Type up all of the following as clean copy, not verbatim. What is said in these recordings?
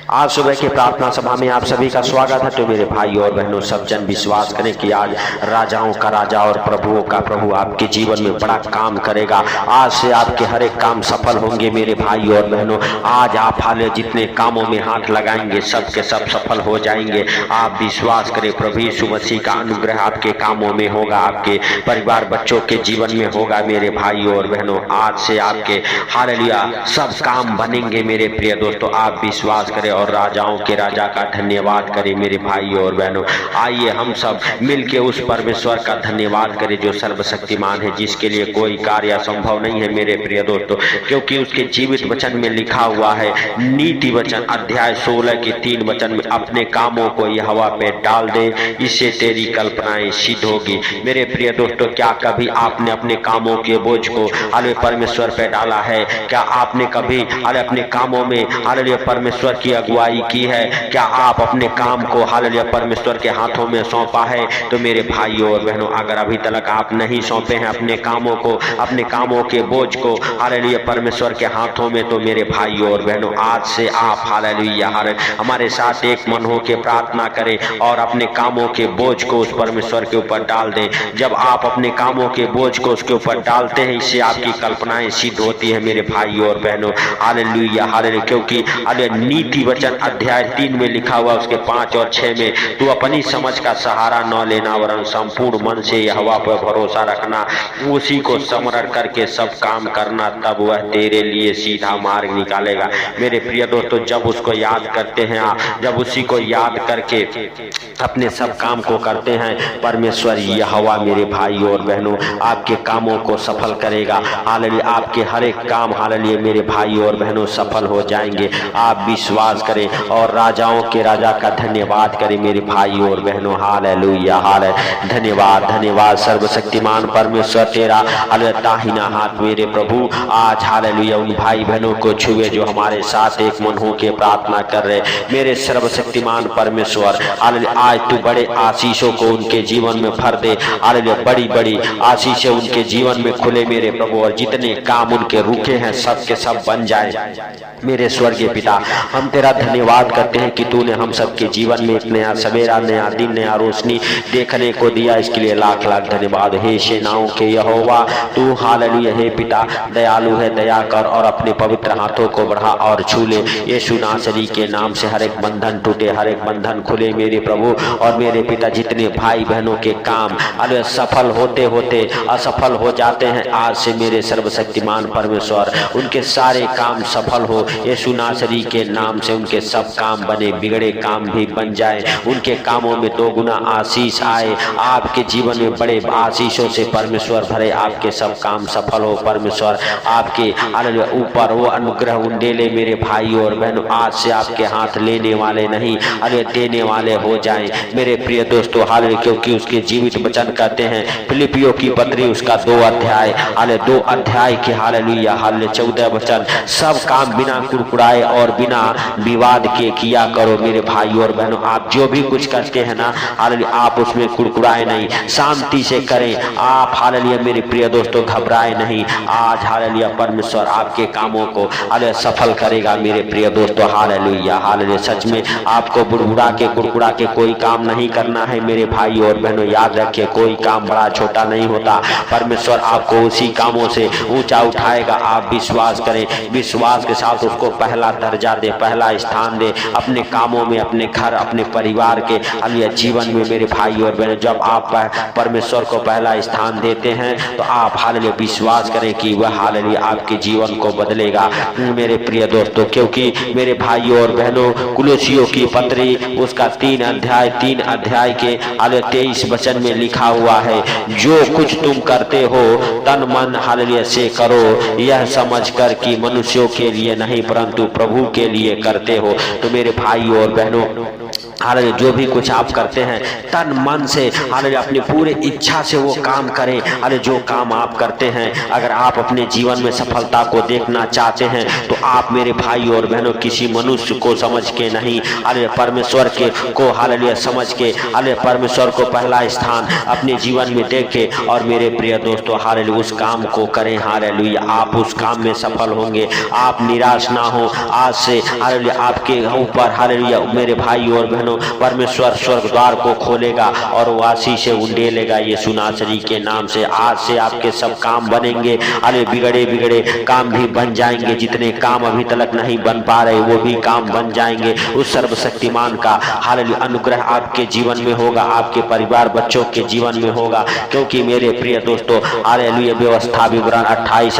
आज सुबह की प्रार्थना सभा में आप सभी का स्वागत है। तो मेरे भाई और बहनों, सब जन विश्वास करें कि आज राजाओं का राजा और प्रभुओं का प्रभु आपके जीवन में बड़ा काम करेगा। आज से आपके हर एक काम सफल होंगे मेरे भाई और बहनों। आज आप हाले जितने कामों में हाथ लगाएंगे सब के सब सफल हो जाएंगे। आप विश्वास करें, प्रभु यीशु मसीह का अनुग्रह आपके कामों में होगा, आपके परिवार बच्चों के जीवन में होगा मेरे भाई और बहनों। आज से आपके हालेलुया सब काम बनेंगे मेरे प्रिय दोस्तों। आप विश्वास करें और राजाओं के राजा का धन्यवाद करें मेरे भाई और बहनों। आइए हम सब मिलके उस परमेश्वर का धन्यवाद करें जो सर्वशक्तिमान है, जिसके लिए कोई कार्य असंभव नहीं है मेरे प्रिय दोस्तों। क्योंकि उसके जीवित वचन में लिखा हुआ है, नीति वचन अध्याय 16 के 3 वचन में, अपने कामों को यहोवा पे डाल दे, इससे तेरी कल्पनाएं सिद्ध होगी। मेरे प्रिय दोस्तों, क्या कभी आपने अपने कामों के बोझ को हालेलुया परमेश्वर पे डाला है? क्या आपने कभी हालेलुया अपने कामों में हालेलुया परमेश्वर की अगुवाई की है? क्या आप अपने काम को हालेलुया परमेश्वर के हाथों में सौंपा है? तो मेरे भाइयों और बहनों, अगर अभी तक आप नहीं सौंपे हैं अपने कामों को, अपने कामों के बोझ को हालेलुया परमेश्वर के हाथों में, तो मेरे भाइयों और बहनों आज से आप हालेलुया हमारे साथ एक मन हो के प्रार्थना करें और अपने कामों के बोझ को उस परमेश्वर के ऊपर डाल दें। जब आप अपने कामों के बोझ को उसके ऊपर डालते हैं, इससे आपकी कल्पनाएं सिद्ध होती है मेरे भाइयों और बहनों। Hallelujah hallelujah. क्योंकि नीति वचन अध्याय 3 में लिखा हुआ उसके 5 और 6 में, तू अपनी समझ का सहारा न लेना वरन संपूर्ण मन से यहोवा पर भरोसा रखना, उसी को स्मरण करके सब काम करना, तब वह तेरे लिए सीधा मार्ग निकालेगा। मेरे प्रिय दोस्तों, जब उसको याद करते हैं आप, जब उसी को याद करके अपने सब काम को करते हैं, परमेश्वर यहोवा मेरे भाई और बहनों आपके कामों को सफल करेगा। हालेलुया। आपके हर एक काम हालेलुया मेरे भाई और बहनों सफल हो जाएंगे। आप विश्वास करें और राजाओं के राजा का धन्यवाद करें मेरे भाई और बहनों। Hallelujah hallelujah. धन्यवाद धन्यवाद सर्वशक्तिमान परमेश्वर तेरा हालेलुया दाहिना हाथ मेरे प्रभु आज हालेलुया उन भाई बहनों को छुए जो हमारे साथ एक मन हो के प्रार्थना कर रहे। मेरे सर्वशक्तिमान परमेश्वर हालेलुया, आज तू बड़े आशीषों को उनके जीवन में भर दे। हालेलुया, बड़ी बड़ी आशीषें उनके जीवन में खुले मेरे प्रभु, और जितने काम उनके रुके हैं सब के सब बन जाए। मेरे स्वर्गीय पिता, हम तेरा धन्यवाद करते हैं कि तूने हम सबके जीवन में एक नया सवेरा, नया दिन, नया रोशनी देखने को दिया। इसके लिए लाख लाख धन्यवाद। हे सेनाओं के यहोवा, तू हालेलुया हे पिता दयालु है, दया कर और अपने पवित्र हाथों को बढ़ा और छू ले। यीशु नासरी के नाम से हर एक बंधन टूटे, हर एक बंधन खुले मेरे प्रभु। और मेरे पिता, जितने भाई बहनों के काम हालेलुया सफल होते होते असफल हो जाते हैं, आज से मेरे सर्वशक्तिमान परमेश्वर उनके सारे काम सफल हो। यीशु नासरी के नाम से उनके सब काम बने, बिगड़े काम भी बन जाए। उनके कामों में 2 गुना आशीष आए। आपके जीवन में बड़े आशीषों से परमेश्वर भरे, आपके सब काम सफल हो परमेश्वर। आपके हालेलुया ऊपर वो अनुग्रह उंडेले मेरे भाई और बहनों आज से आपके हाथ लेने वाले नहीं हालेलुया देने वाले हो जाएं मेरे प्रिय दोस्तों। हालेलुया, क्योंकि उसके जीवित वचन कहते हैं फिलिपियों की पत्री उसका 2 अध्याय हालेलुया 2 अध्याय के हालेलुया हालेलुया 14 वचन, सब काम बिना कुड़कुड़ाए और बिना विवाद के किया करो मेरे भाई और बहनों। आप जो भी कुछ करते हैं ना हालेलुया, आप उसमें कुड़कुड़ाए नहीं, शांति से करें आप हालेलुया मेरे प्रिय दोस्तों, घबराए नहीं। आज हालेलुया परमेश्वर आपके कामों को हालेलुया सफल करेगा मेरे प्रिय दोस्तों। Hallelujah hallelujah. सच में आपको बुड़बुड़ा के कुड़कुड़ा के कोई काम नहीं करना है मेरे भाई और बहनों। याद रखिए, कोई काम बड़ा छोटा नहीं होता, परमेश्वर आपको उसी कामों से ऊंचा उठाएगा। आप विश्वास करें, विश्वास के साथ उसको पहला दर्जा दे, पहला स्थान दे अपने कामों में, अपने घर, अपने परिवार के हालेलुया जीवन में मेरे भाई और बहनों। जब आप परमेश्वर को पहला स्थान देते हैं तो आप हालेलुया विश्वास करें कि वह हालेलुया आपके जीवन को बदलेगा मेरे प्रिय दोस्तों। क्योंकि मेरे भाइयों और बहनों, कुलोसियों की पत्री उसका 3 अध्याय के हालेलुया 23 वचन में लिखा हुआ है, जो कुछ तुम करते हो तन मन हालेलुया से करो, यह समझकर कि मनुष्यों के लिए नहीं परंतु प्रभु के लिए करते हो। तो मेरे भाइयों और बहनों, हालेलुया जो भी कुछ आप करते हैं तन मन से हालेलुया अपनी पूरे इच्छा से वो काम करें। हालेलुया जो काम आप करते हैं अगर आप अपने जीवन में सफलता को देखना चाहते हैं तो आप मेरे भाई और बहनों किसी मनुष्य को समझ के नहीं, हालेलुया परमेश्वर के को हालेलुया समझ के, हालेलुया परमेश्वर को पहला स्थान अपने जीवन में देके और मेरे प्रिय दोस्तों हालेलुया उस काम को करें। हालेलुया आप उस काम में सफल होंगे, आप निराश ना हो। आज से हालेलुया आपके ऊपर हालेलुया मेरे भाई और बहनों परमेश्वर स्वर्ग द्वार को खोलेगा और वो आशीष से उंडेलेगा यीशु नासरी के नाम से। आज से आपके सब काम बनेंगे, अरे बिगड़े बिगड़े काम भी बन जाएंगे, जितने काम अभी तक नहीं बन पा रहे वो भी काम बन जाएंगे। उस सर्वशक्तिमान का हालेलुया अनुग्रह आपके जीवन में होगा, आपके परिवार बच्चों के जीवन में होगा। क्योंकि मेरे प्रिय दोस्तों हालेलुया व्यवस्था विवरण 28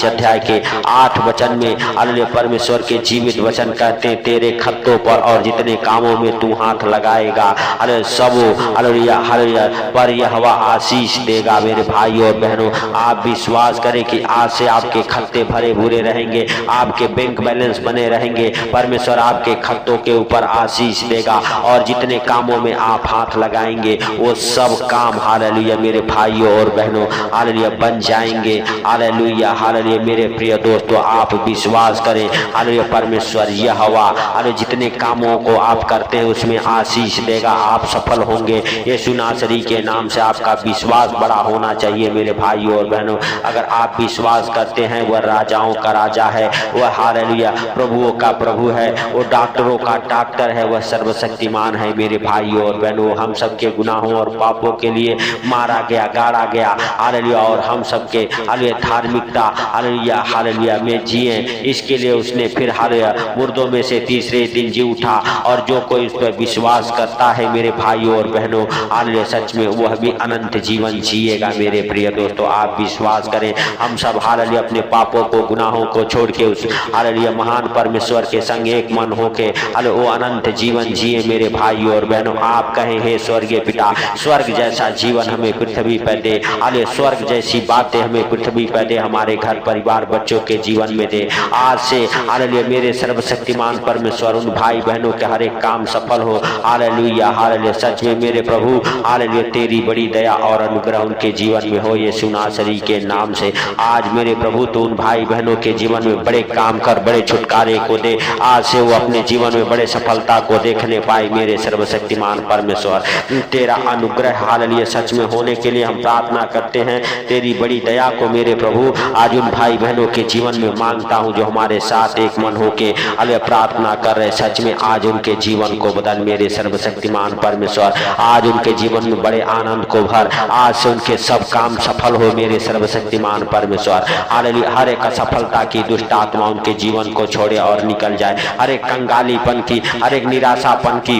अध्याय के 8 वचन में हालेलुया परमेश्वर के जीवित वचन कहते हैं, तेरे खत्तों पर और जितने कामों में तू हाथ लगाएगा अरे सब हालेलुया पर यहोवा आशीष देगा। मेरे भाई और बहनों आप विश्वास करें कि आज से आपके खत्ते भरे भूरे रहेंगे, आपके बैंक बैलेंस बने रहेंगे, परमेश्वर आपके खत्तों के ऊपर आशीष देगा और जितने कामों में आप हाथ लगाएंगे वो सब काम हालेलुया मेरे भाइयों और बहनों हालेलुया बन जाएंगे। हालेलुया हालेलुया मेरे प्रिय दोस्तों आप विश्वास करें हालेलुया परमेश्वर यहोवा हालेलुया जितने कामों को आप करते हैं उसमें आशीष देगा, आप सफल होंगे यीशु नासरी के नाम से। आपका विश्वास बड़ा होना चाहिए मेरे भाइयों और बहनों। अगर आप विश्वास करते हैं वह राजाओं का राजा है, वह हालेलुया प्रभुओं का प्रभु है, वो डॉक्टरों का डॉक्टर है, वह सर्वशक्तिमान है मेरे भाइयों और बहनों। हम सबके गुनाहों और पापों के लिए मारा गया, गाड़ा गया हालेलुया और हम सबके हालेलुया धार्मिकता हालेलुया में जिए, इसके लिए उसने फिर हालेलुया मुर्दों में से तीसरे दिन जी उठा और जो कोई उस पर विश्वास करता है मेरे भाइयों और बहनों हालेलुया सच में वह भी अनंत जीवन जिएगा। मेरे प्रिय दोस्तों आप विश्वास करें हम सब हालेलुया अपने पापों को गुनाहों को छोड़ के उस हालेलुया महान परमेश्वर के संग एक मन होके हालेलुया वो अनंत जीवन जिए मेरे भाइयों और बहनों। आप कहें हे स्वर्गीय पिता स्वर्ग जैसा जीवन हमें पृथ्वी पर दे, हालेलुया स्वर्ग जैसी बातें हमें पृथ्वी पर दे, हमारे घर परिवार बच्चों के जीवन में दे। आज से हालेलुया मेरे सर्वशक्तिमान परमेश्वर उन भाई बहनों के हर एक काम सफल हो। हालेलुया हालेलुया सच में मेरे प्रभु हालेलुया तेरी बड़ी दया और अनुग्रह उनके जीवन में हो यीशु नासरी के नाम से। आज मेरे प्रभु तो उन भाई बहनों के जीवन में बड़े काम कर, बड़े छुटकारे को दे, आज से वो अपने जीवन में बड़े सफलता को देखने पाए मेरे सर्वशक्तिमान परमेश्वर। तेरा अनुग्रह हालेलुया सच में होने के लिए हम प्रार्थना करते हैं, तेरी बड़ी दया को मेरे प्रभु आज उन भाई बहनों के जीवन में मांगता हूँ जो हमारे साथ एक मन होके हालेलुया प्रार्थना कर रहे। सच में आज उनके जीवन को बदल मेरे सर्वशक्तिमान परमेश्वर, आज उनके जीवन में बड़े आनंद को भर, आज से उनके सब काम सफल हो मेरे सर्वशक्तिमान परमेश्वर। हालेलुया हर एक असफलता की दुष्ट आत्मा उनके जीवन को छोड़े और निकल जाए, हर एक कंगालीपन की, हर एक निराशापन की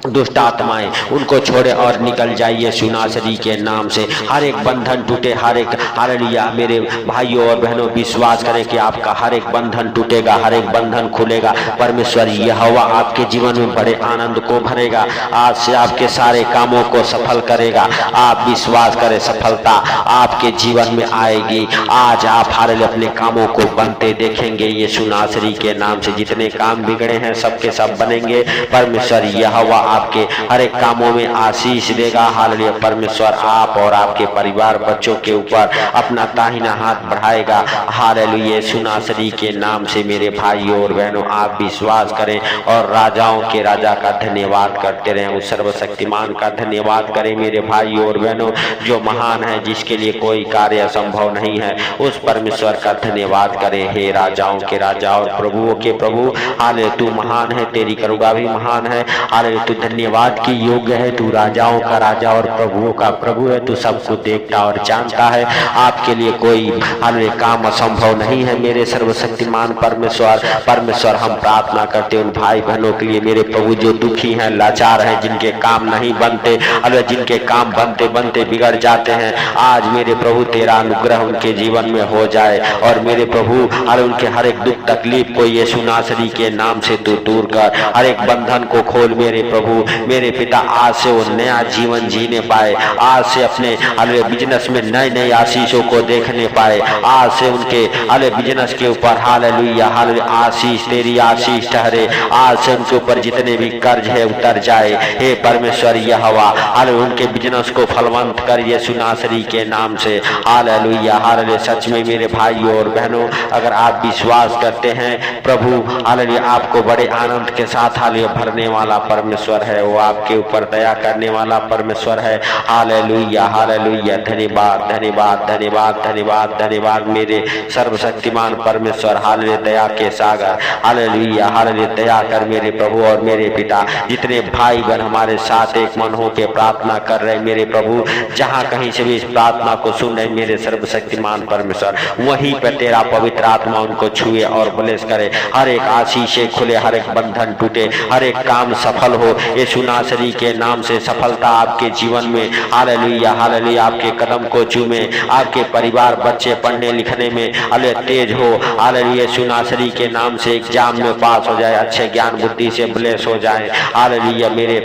दुष्ट आत्माएं उनको छोड़े और निकल जाए यीशु नासरी के नाम से। हर एक बंधन टूटे, हर एक हालेलुया मेरे भाइयों और बहनों विश्वास करें कि आपका हर एक बंधन टूटेगा, हर एक बंधन खुलेगा। परमेश्वर यहोवा आपके जीवन में बड़े आनंद को भरेगा, आज से आपके सारे कामों को सफल करेगा। आप विश्वास करें सफलता आपके जीवन में आएगी। आज आप हालेलुया अपने कामों को बनते देखेंगे यीशु नासरी के नाम से। जितने काम बिगड़े हैं सबके सब बनेंगे। परमेश्वर यहोवा आपके हर एक कामों में आशीष देगा। हालेलुया परमेश्वर आप और आपके परिवार बच्चों के ऊपर अपना दाहिना हाथ बढ़ाएगा। हालेलुया यीशु नासरी के नाम से मेरे भाइयों और बहनों आप विश्वास करें और राजाओं के राजा का धन्यवाद करते रहें, उस सर्वशक्तिमान का धन्यवाद करें मेरे भाइयों और बहनों जो महान है, जिसके लिए कोई कार्य असंभव नहीं है। उस परमेश्वर का धन्यवाद करें। हे राजाओं के राजा और प्रभुओं के प्रभु हालेलुया तू महान है, तेरी करुणा भी महान है। हालेलुया तू धन्यवाद की योग्य है, तू राजाओं का राजा और प्रभुओं का प्रभु है, तू सबको देखता और जानता है। आपके लिए कोई हालेलुया काम असंभव नहीं है मेरे सर्वशक्तिमान परमेश्वर। परमेश्वर हम प्रार्थना करते उन भाई बहनों के लिए मेरे प्रभु जो दुखी हैं, लाचार हैं, जिनके काम नहीं बनते, हालेलुया जिनके काम बनते बनते बिगड़ जाते हैं, आज मेरे प्रभु तेरा अनुग्रह उनके जीवन में हो जाए और मेरे प्रभु हालेलुया उनके हर एक दुख तकलीफ को यीशु नासरी के नाम से तू दूर कर, हर एक बंधन को खोल मेरे प्रभु प्रभु मेरे पिता आज से वो नया जीवन जीने पाए, आज से अपने हालेलुया बिजनेस में नए नए आशीषों को देखने पाए, आज से उनके हालेलुया बिजनेस के ऊपर हालेलुया हालेलुया आशीष तेरी आशीष ठहरे, आज से उनके ऊपर जितने भी कर्ज है उतर जाए। हे परमेश्वर यहोवा हालेलुया उनके बिजनेस को फलवंत कर यीशु नासरी के नाम से हालेलुया हालेलुया। सच में मेरे भाइयों और बहनों अगर आप विश्वास करते हैं प्रभु हालेलुया आपको बड़े आनंद के साथ हालेलुया भरने वाला परमेश्वर है, वो आपके ऊपर दया करने वाला परमेश्वर है। Hallelujah hallelujah. धन्यवाद धन्यवाद धन्यवाद धन्यवाद धन्यवाद मेरे सर्वशक्तिमान परमेश्वर हालेलुया दया के सागर हालेलुया हालेलुया। दया कर मेरे प्रभु और मेरे पिता, जितने भाई बहन हमारे साथ एक मन हो के प्रार्थना कर रहे मेरे प्रभु, जहाँ कहीं से भी इस प्रार्थना को सुन रहे मेरे सर्वशक्तिमान परमेश्वर, वहीं पे तेरा पवित्र आत्मा उनको छुए और ब्लेस करे। हर एक आशीषें खुले, हर एक बंधन टूटे, हर एक काम सफल हो यीशु नासरी के नाम से। सफलता आपके जीवन में हालेलुया हालेलुया आपके कदम को चूमे, आपके परिवार बच्चे पढ़ने लिखने में हालेलुया तेज हो हालेलुया यीशु नासरी के नाम से। एग्जाम में पास हो जाए, अच्छे ज्ञान बुद्धि से ब्लेस हो जाए हालेलुया। मेरे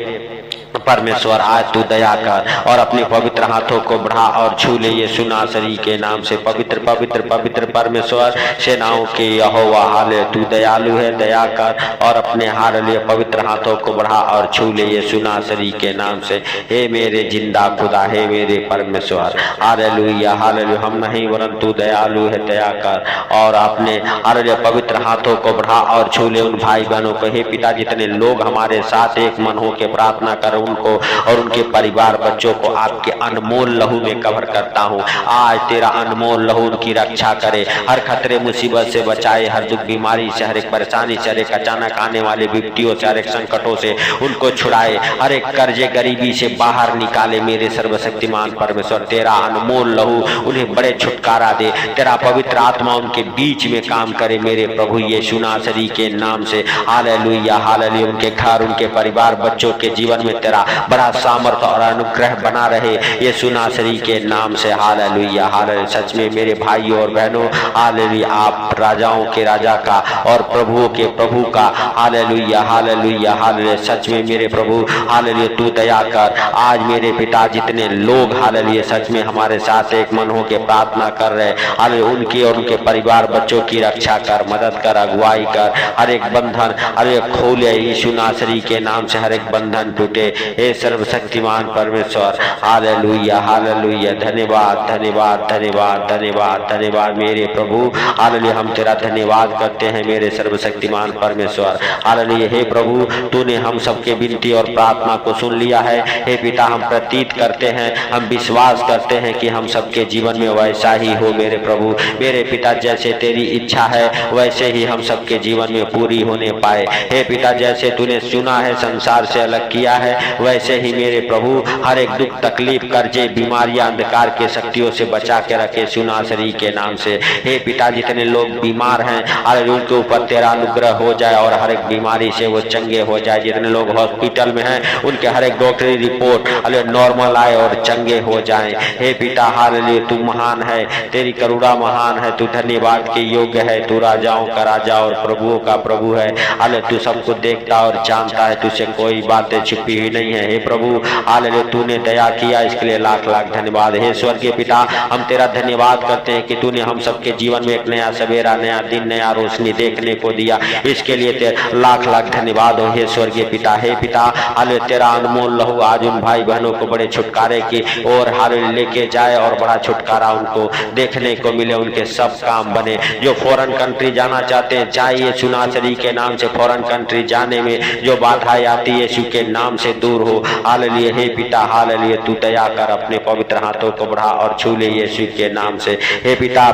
परमेश्वर आज तू दया कर और अपने पवित्र हाथों को बढ़ा और छू ले यीशु नासरी के नाम से। पवित्र पवित्र पवित्र परमेश्वर सेनाओं के यहोवा हालेलुया तू दयालु है, दया कर और अपने हालेलुया पवित्र हाथों को बढ़ा और छू ले यीशु नासरी के नाम से। हे मेरे जिंदा खुदा, हे मेरे परमेश्वर हालेलुया हालेलुया। हम नहीं वरन तू दयालु है, दया कर और अपने हालेलुया पवित्र हाथों को बढ़ा और छू ले उन भाई बहनों को। हे पिता जितने लोग हमारे साथ एक मन हो के प्रार्थना कर उनको और उनके परिवार बच्चों को आपके अनमोल लहू में कवर करता हूँ। आज तेरा अनमोल लहू उनकी रक्षा करे, हर खतरे मुसीबत से बचाए, हर दुख बीमारी से, हर एक परेशानी से, हर एक अचानक आने वाले विपत्तियों से, हर एक संकटों से उनको छुड़ाए, हर एक कर्जे गरीबी से बाहर निकाले। मेरे सर्वशक्तिमान परमेश्वर तेरा अनमोल लहू उन्हें बड़े छुटकारा दे, तेरा पवित्र आत्मा उनके बीच में काम करे मेरे प्रभु यीशु नासरी के नाम से। Hallelujah hallelujah. उनके घर, उनके परिवार बच्चों के जीवन में तेरा बड़ा सामर्थ और अनुग्रह बना रहे यीशु नासरी के नाम से। Hallelujah hallelujah. सच में मेरे भाइयों और बहनों हालेलुया आप राजाओं के राजा का और प्रभुओं के प्रभु का हालेलुया हालेलुया हालेलुया। सच में मेरे प्रभु हालेलुया तू दया कर। आज मेरे पिता जितने लोग हालेलुया सच में हमारे साथ एक मन हो के प्रार्थना कर रहे हालेलुया उनकी और उनके परिवार बच्चों की रक्षा कर, मदद कर, अगुवाई कर। हर एक बंधन हालेलुया खोले यीशु नासरी के नाम से, हर एक बंधन टूटे हे सर्वशक्तिमान परमेश्वर हालेलुया हालेलुया। धन्यवाद धन्यवाद धन्यवाद धन्यवाद धन्यवाद मेरे प्रभु हालेलुया। हम तेरा धन्यवाद करते हैं मेरे सर्वशक्तिमान परमेश्वर हालेलुया। हे प्रभु तूने हम सबके विनती और प्रार्थना को सुन लिया है। हे पिता हम प्रतीत करते हैं, हम विश्वास करते हैं कि हम सबके जीवन में वैसा ही हो मेरे प्रभु। मेरे पिता जैसे तेरी इच्छा है वैसे ही हम सबके जीवन में पूरी होने पाए। हे पिता जैसे तूने चुना है, संसार से अलग किया है, वैसे ही मेरे प्रभु हर एक दुख तकलीफ कर्जे बीमारियां अंधकार के शक्तियों से बचा के रखे सुनासरी के नाम से। हे पिता जितने लोग बीमार हैं हर उनके ऊपर तेरा अनुग्रह हो जाए और हर एक बीमारी से वो चंगे हो जाए। जितने लोग हॉस्पिटल में हैं उनके हर एक डॉक्टरी रिपोर्ट नॉर्मल आए और चंगे हो जाए। हे पिता हालेलुया तू महान है, तेरी करुणा महान है, तू धन्यवाद के योग्य है, तू राजाओं का राजा और प्रभुओं का प्रभु है। हालेलुया तू सबको देखता और जानता है, तुझसे कोई बातें छुपी हुई नहीं है। हे प्रभु हालेलुया तूने दया किया इसके लिए लाख लाख धन्यवाद। हे स्वर्गीय पिता हम तेरा धन्यवाद करते हैं कि तूने हम सबके जीवन में एक नया सवेरा, नया दिन, नया रोशनी देखने को दिया, इसके लिए तेरा लाख लाख धन्यवाद हो हे स्वर्गीय पिता। हे पिता हालेलुया तेरा अनमोल लहू आज उन भाई बहनों को बड़े छुटकारे की और हालेलुया लेके जाए और बड़ा छुटकारा उनको देखने को मिले, उनके सब काम बने। जो फॉरेन कंट्री जाना चाहते हैं चाहिए सुनासरी के नाम से, फॉरेन कंट्री जाने में जो बाधाएं आती है यीशु के नाम से दूर हो। हालेलुया हे पिता हालेलुया तू दया कर, अपने पवित्र हाथों को बढ़ा और छू ले यीशु के नाम से। हे पिता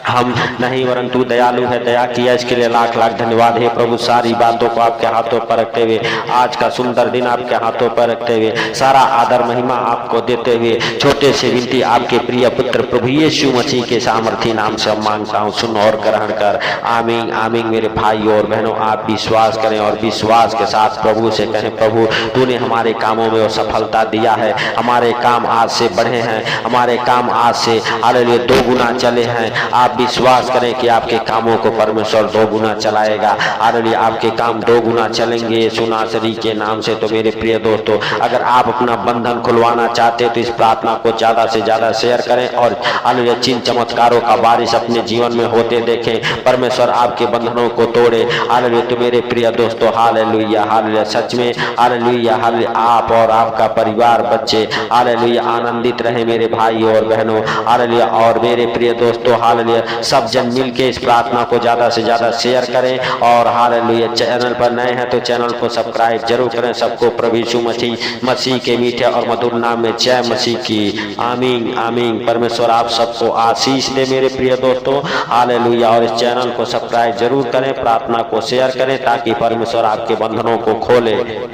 हम नहीं वरन तू दयालु है, दया किया इसके लिए लाख लाख धन्यवाद। हे प्रभु सारी बातों को आपके हाथों पर रखते हुए, आज का सुंदर दिन आपके हाथों पर रखते हुए, सारा आदर महिमा आपको देते हुए, छोटे से विनती आपके प्रिय पुत्र पुत्र प्रभु यीशु मसीह के सामर्थी नाम से मांगता हूँ, सुन और ग्रहण कर। आमीन आमीन। मेरे भाई और बहनों, आप विश्वास करें और विश्वास के साथ प्रभु से कहें, प्रभु तूने हमारे कामों में वो सफलता दिया है, हमारे काम आज से बढ़े हैं, हमारे काम आज से हालेलुया 2 गुना चले हैं। आप विश्वास करें कि आपके कामों को परमेश्वर 2 गुना चलाएगा। हालेलुया आपके काम 2 गुना चलेंगे यीशु नासरी के नाम से। तो मेरे प्रिय दोस्तों, अगर आप अपना बंधन खुलवाना चाहते हैं तो इस प्रार्थना को ज्यादा से ज्यादा शेयर करें और हालेलुया चिन्ह चमत्कारों का बारिश अपने जीवन में होते देखें। परमेश्वर आपके बंधनों को तोड़े। हालेलुया। तो मेरे प्रिय दोस्तों, हालेलुया हालेलुया, सच में हालेलुया हालेलुया, आप और आपका परिवार, बच्चे हालेलुया आनंदित रहे मेरे भाई और बहनों। हालेलुया। और मेरे प्रिय दोस्तों, हालेलुया सब जन मिलके इस प्रार्थना को ज्यादा से ज्यादा शेयर करें। और हालेलुया चैनल पर नए हैं तो चैनल को सब्सक्राइब जरूर करें। सबको प्रभु यीशु मसीह के मीठे और मधुर नाम में जय मसीह की। आमीन आमीन। परमेश्वर आप सबको आशीष दे मेरे प्रिय दोस्तों। हालेलुया। और इस चैनल को सब्सक्राइब जरूर करें, प्रार्थना को शेयर करें ताकि परमेश्वर आपके बंधनों को खोले।